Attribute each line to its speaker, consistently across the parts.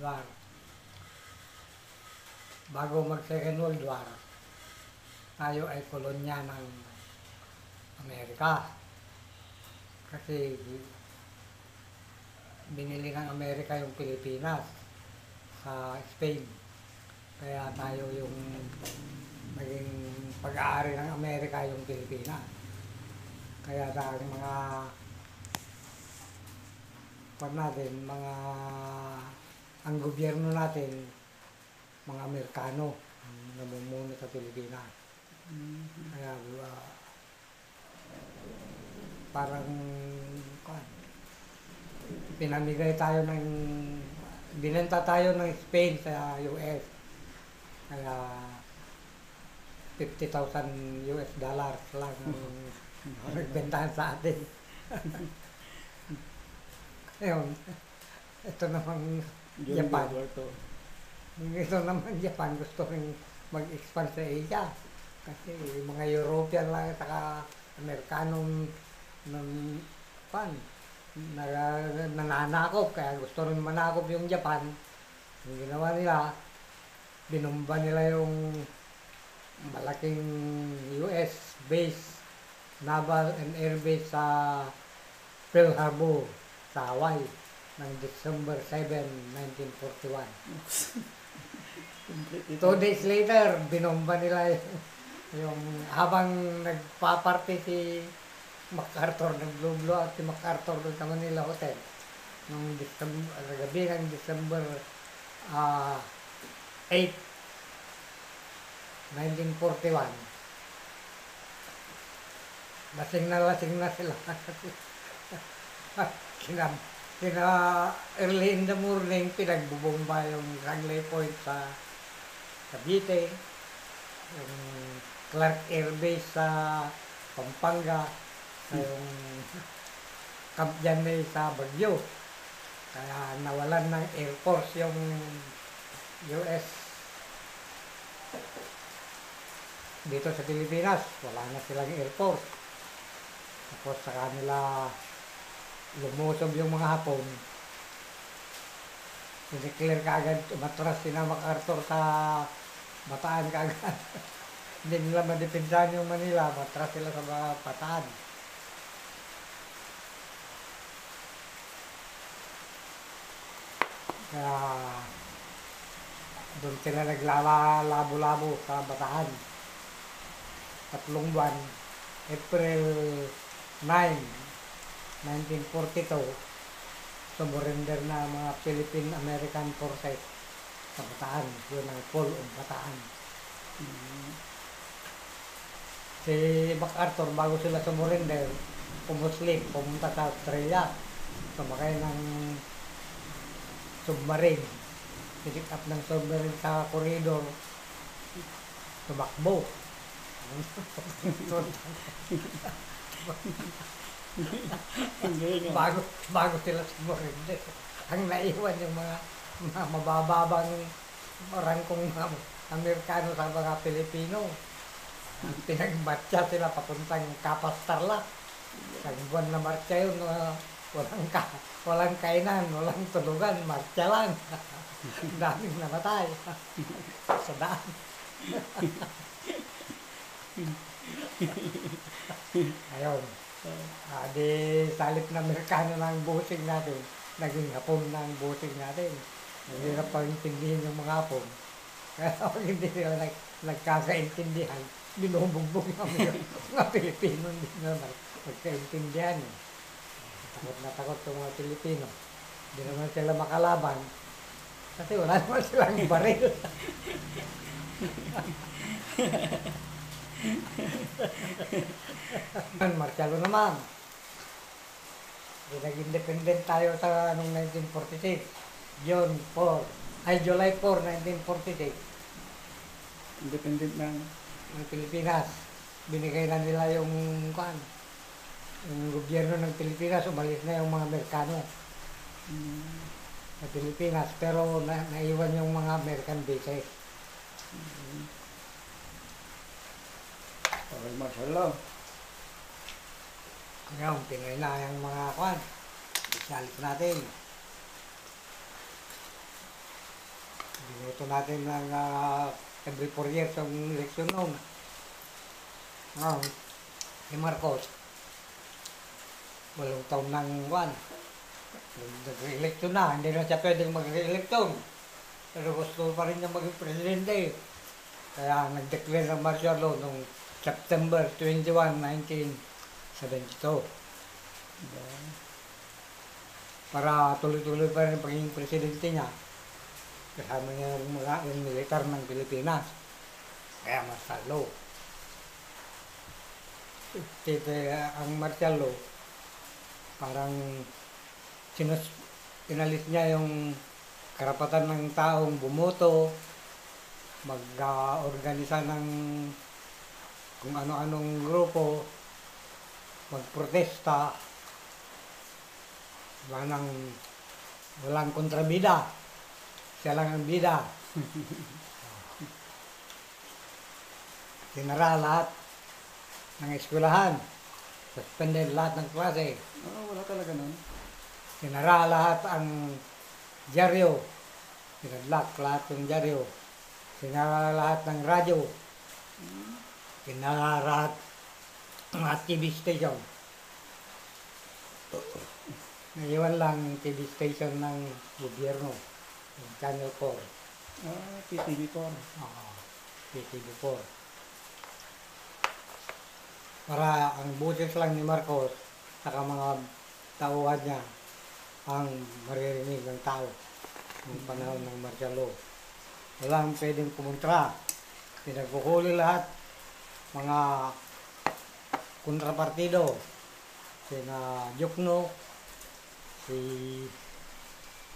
Speaker 1: War. Bago mag Second World War, tayo ay kolonya ng Amerika. Kasi binili ng Amerika yung Pilipinas sa Spain. Kaya tayo yung naging pag-aari ng Amerika yung Pilipinas. Kaya dahil mga ang gobyerno natin, mga Amerikano ang namumuno sa Pilipinas. Kaya parang binenta tayo ng Spain sa US. Kaya $50,000 lang ang nagbentahan sa atin. Ngayon, ito namang Japan. Ito naman Japan, gusto rin mag-expand sa Asia. Kasi mga European lang at saka Amerikanong nananakop. Kaya gusto rin manakop yung Japan. Yung ginawa nila, binomba nila yung malaking US base, naval and air base sa Pearl Harbor sa Hawaii ng December 7, 1941. 2 days later, binomba nila yung habang nagpaparte si MacArthur, nag-blow out si MacArthur doon sa Manila Hotel nung gabi ng December 8, 1941. Lasing na sila. Kina early in the morning, pinagbubomba yung Rangley Point sa Cavite, yung Clark Air Base sa Pampanga, yung Camp Janay sa Baguio. Kaya nawalan ng Air Force yung US. Dito sa Pilipinas, wala na silang Air Force. Tapos sa kanila lumusob yung mga Hapon. Sineclear kaagad, umatras sina MacArthur sa Bataan kaagad. Hindi nila madipinsahan yung Manila, matras sila sa Bataan. Kaya doon sila naglalabo-labo sa Bataan. 3 buwan, April 9, 1942, sumurrender na mga Philippine-American forces sa Bataan. Yun ang Fall of Bataan. Si MacArthur, bago sila sumurrender, pumunta sa Australia. Sumakay ng submarine. Pick up ng submarine sa corridor. Tumakbo. bago sila sumurrender. Ang naiwan yung mga mabababang rangkong Amerikano sa mga Pilipino. Pinagmarcha sila papuntang Kapas Tarlac. Isang buwan na marcha yun, walang kainan, walang tulugan, marcha lang. Daming namatay sa daan. Ayun. Di salip na Amerikano ng busing natin, naging Hapon ng busing natin. Hindi na paintindihin yung mga Hapon. Kaya pag hindi sila nagkakaintindihan, binubugbog yung mga Pilipino, hindi na nagkaintindihan. Takot na takot yung mga Pilipino. Hindi naman sila makalaban kasi wala naman silang baril. Marcialo naman. Nag-independent tayo sa anong 1946. July 4, 1946.
Speaker 2: Independent ng
Speaker 1: Pilipinas. Binigay na nila yung gobyerno ng Pilipinas, umalis na yung mga Amerikano sa Pilipinas. Pero naiwan yung mga American bases.
Speaker 2: Okay, Marcelo.
Speaker 1: Ngayon, Pinoy na yung mga salit natin. gusto natin ng every 4 years ang eleksyon noon. Si Marcos, 8 taon ng kwan. Nag-eleksyon na, hindi na siya pwedeng mag-eleksyon. Pero gusto pa rin niya maging presidente. Kaya nag-declare ng martial law noong September 21, 1972. Para tuloy-tuloy pa rin ang pagiging presidente niya. Kasama niya yung militar ng Pilipinas. Kaya martial law. Ang martial law, parang inalis niya yung karapatan ng taong bumoto, mag-organisa ng kung ano-anong grupo, magprotesta, walang kontrabida. Siya lang ang bida. Sinara lahat ng eskwelahan. Suspended lahat ng klase.
Speaker 2: Wala talaga nun.
Speaker 1: Sinara lahat ang dyaryo. Sinadlak lahat ng dyaryo. Sinara lahat ng radyo. Sinara lahat ng TV station. Naiwan lang TV station ng gobyerno. Yung Channel 4.
Speaker 2: PTV4.
Speaker 1: PTV4. Para ang boses lang ni Marcos saka mga tauhan niya ang maririnig ng tao ng panahon ng martial law. Walang pwedeng kumontra. Pinagkuhuli lahat mga kontrapartido. Sina Jokno, si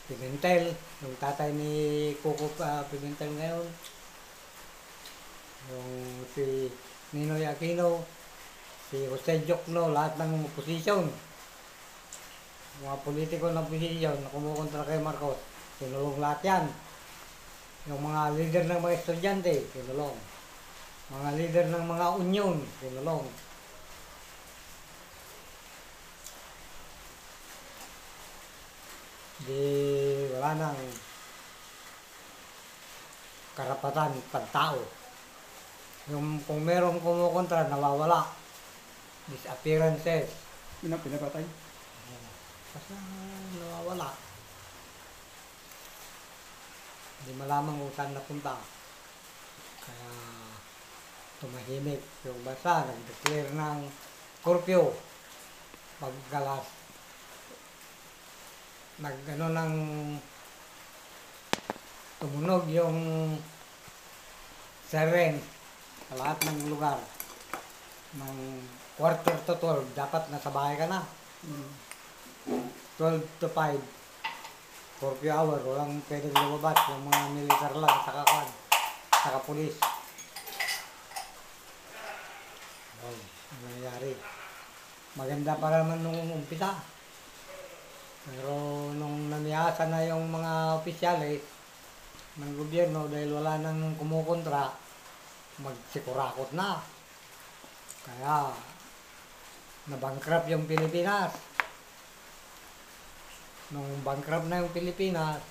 Speaker 1: Pimentel, yung tatay ni Coco Pimentel ngayon, yung si Ninoy Aquino, si Jose Jokno, lahat ng oposisyon. Mga politiko ng oposisyon na kumukontra kay Marcos, kinulong lahat yan. Yung mga leader ng mga estudyante, kinulong. Mga leader ng mga union, kinulong. Wala nang karapatan pagtao. Kung merong kumukontra, nawawala. Disappearances.
Speaker 2: Pinapatay?
Speaker 1: Basta nawawala. Hindi malaman kung saan napunta. Kaya tumahimik yung bansa. Nag-declare ng curfew. Pagkalas ng tumunog yung siren sa lahat ng lugar ng 11:45 dapat nasa bahay ka na. 12 to 5 curfew hour, walang pwedeng lumabas, yung mga militar lang saka pulis. Ang nangyayari, maganda pa naman nung umpisa. Pero nung namiyasa na yung mga opisyales ng gobyerno dahil wala nang kumukontra, magsikurakot na. Kaya nabankrupt yung Pilipinas. Nung bankrupt na yung Pilipinas,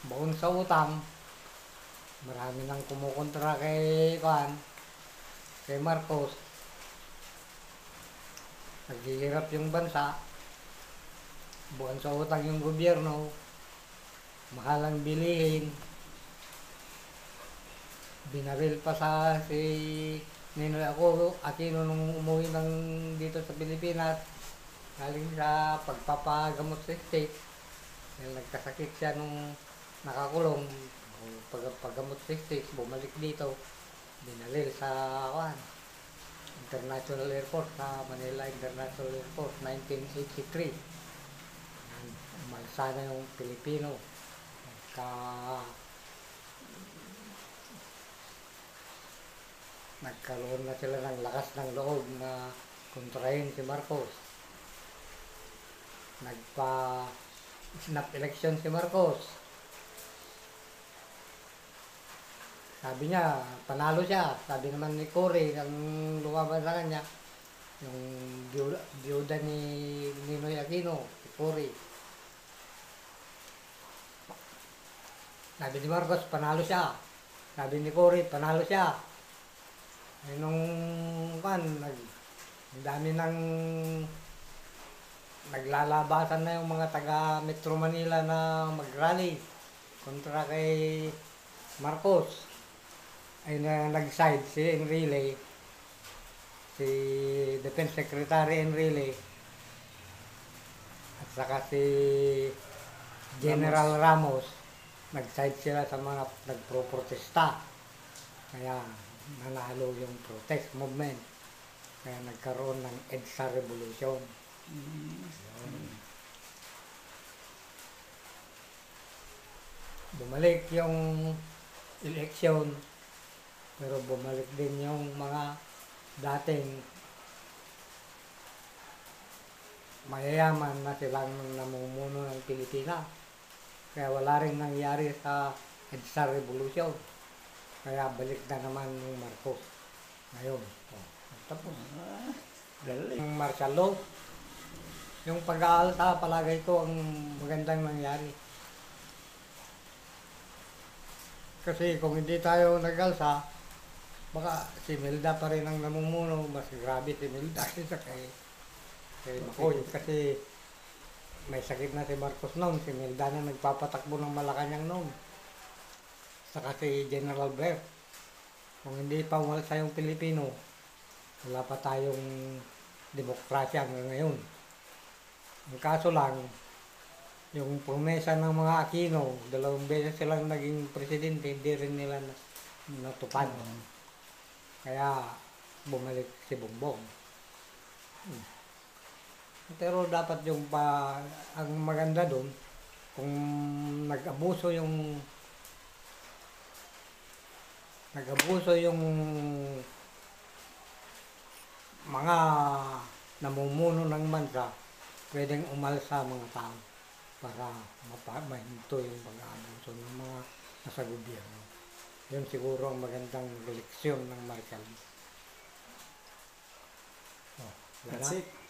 Speaker 1: baon sa utang, marami nang kumukontra kay Marcos. Naghihirap yung bansa. Buwan sa utang yung gobyerno, mahal ang bilihin, binaril pa si Ninoy Aquino nung umuwi dito sa Pilipinas, galing sa pagpapagamot sa state, dahil nagkasakit siya nung nakakulong, pagpagamot sa state, bumalik dito, binaril sa International Airport, sa Manila International Airport, 1983. Umalsa na yung Pilipino. Nagkaroon na sila ng lakas ng loob na kontrahin si Marcos. Nagpa-snap election si Marcos. Sabi niya, panalo siya. Sabi naman ni Cory, ang lumaban sa kanya, yung biyuda ni Ninoy Aquino, si Cory. Sabi ni Marcos, panalo siya. Sabi ni Cory, panalo siya. Eh, nung ang dami ng naglalabasan na yung mga taga Metro Manila na mag-rally kontra kay Marcos. Ay nag-side si Enrile, si Defense Secretary Enrile, at saka si General Ramos. Nag-side sila sa mga nagpro-protesta. Kaya nanalo yung protest movement. Kaya nagkaroon ng EDSA Revolution. Bumalik yung eleksyon, pero bumalik din yung mga dating mayayaman na silang namumuno ng Pilipinas. Kaya wala rin nangyari sa EDSA Revolution. Kaya balik na naman yung Marcos. Ngayon. Tapos. Yung martial law. Yung pag-aalsa, palagay ko ang magandang nangyari. Kasi kung hindi tayo nag-alsa, baka si Melda pa rin ang namumuno. Mas grabe si Melda kaysa kay Makoy. Kasi may sakit na si Marcos noon. Si Melda na nagpapatakbo ng Malacanang noon. Saka si General Blair. Kung hindi pa umalsa yung Pilipino, wala pa tayong demokrasya hanggang ngayon. Ang kaso lang, yung promesa ng mga Aquino, 2 beses silang naging presidente, hindi rin nila natupad. Kaya bumalik si Bongbong. Pero dapat yung ang maganda doon, kung nag-abuso yung mga namumuno ng bansa, pwedeng umalsa mga tao para mahinto yung pag-aabuso ng mga nasa gobyerno. Yun siguro ang magandang leksyon ng Marshall.
Speaker 2: That's it.